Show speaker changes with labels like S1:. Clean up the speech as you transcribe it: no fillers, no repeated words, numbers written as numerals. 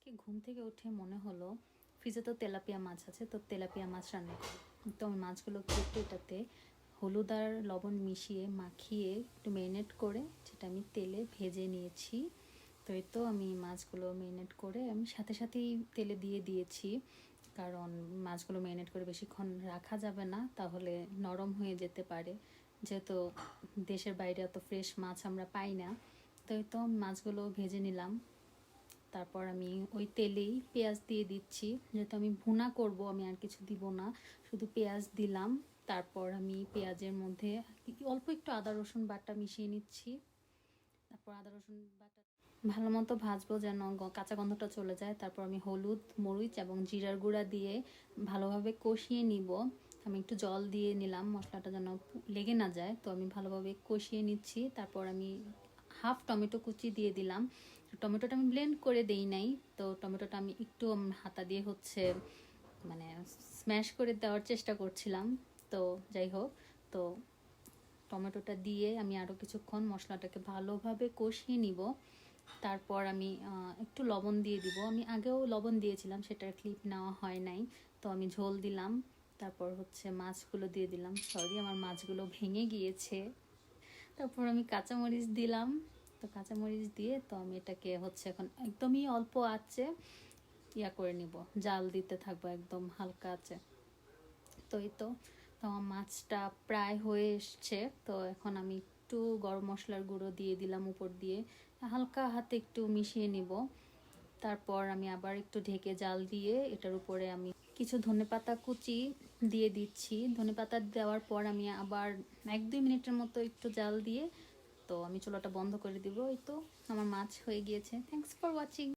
S1: আজকে ঘুম থেকে উঠে মনে হলো ফ্রিজে তো তেলাপিয়া মাছ আছে, তো তেলাপিয়া মাছ রান্না করি। তো আমি মাছগুলো কেটে এটাতে হলুদ আর লবণ মিশিয়ে মাখিয়ে একটু ম্যারিনেট করে সেটা আমি তেলে ভেজে নিয়েছি। তো এই তো আমি মাছগুলো ম্যারিনেট করে আমি সাথে সাথেই তেলে দিয়ে দিয়েছি, কারণ মাছগুলো ম্যারিনেট করে বেশিক্ষণ রাখা যাবে না, তাহলে নরম হয়ে যেতে পারে, যেহেতু দেশের বাইরে অত ফ্রেশ মাছ আমরা পাই না। তো এই তো মাছগুলো ভেজে নিলাম। তারপর আমি ওই তেলেই পেঁয়াজ দিয়ে দিচ্ছি, যেহেতু আমি ভুনা করব, আমি আর কিছু দিব না, শুধু পেঁয়াজ দিলাম। তারপর আমি পেঁয়াজের মধ্যে অল্প একটু আদা রসুন বাটা মিশিয়ে নিচ্ছি। তারপর আদা রসুন বাটা ভালো মতো ভাজবো যেন কাঁচা গন্ধটা চলে যায়। তারপর আমি হলুদ, মরিচ এবং জিরার গুঁড়া দিয়ে ভালোভাবে কষিয়ে নিব। আমি একটু জল দিয়ে নিলাম মশলাটা যেন লেগে না যায়, তো আমি ভালোভাবে কষিয়ে নিচ্ছি। তারপর আমি হাফ টমেটো কুচি দিয়ে দিলাম। টমেটোটা আমি ব্লেন্ড করে দেই নাই, তো টমেটোটা আমি একটু হাতা দিয়ে মানে স্ম্যাশ করে দেওয়ার চেষ্টা করছিলাম। তো যাই হোক, তো টমেটোটা দিয়ে আমি আরও কিছুক্ষণ মশলাটাকে ভালোভাবে কষিয়ে নিব। তারপর আমি একটু লবণ দিয়ে দিব। আমি আগেও লবণ দিয়েছিলাম, সেটার ক্লিপ নেওয়া হয় নাই। তো আমি ঝোল দিলাম। তারপর মাছগুলো দিয়ে দিলাম। সরি, আমার মাছগুলো ভেঙে গিয়েছে। তারপর আমি কাঁচামরিচ দিলাম। তো কাঁচামরিচ দিয়ে তো আমি এটাকে এখন একদমই অল্প আঁচে করে নিব, জাল দিতে থাকবো একদম হালকা আঁচে। তো এই তো আমার মাছটা প্রায় হয়ে এসছে। তো এখন আমি একটু গরম মশলার গুঁড়ো দিয়ে দিলাম উপর দিয়ে, হালকা হাতে একটু মিশিয়ে নিব। তারপর আমি আবার একটু ঢেকে জাল দিয়ে এটার উপরে আমি কিছু ধনেপাতা কুচি দিয়ে দিচ্ছি। ধনেপাতা দেওয়ার পর আমি আবার 1-2 মিনিটের মতো একটু জাল দিয়ে তো আমি চুলাটা বন্ধ করে দিব। এই তো আমার মাছ হয়ে গিয়েছে। Thanks for watching.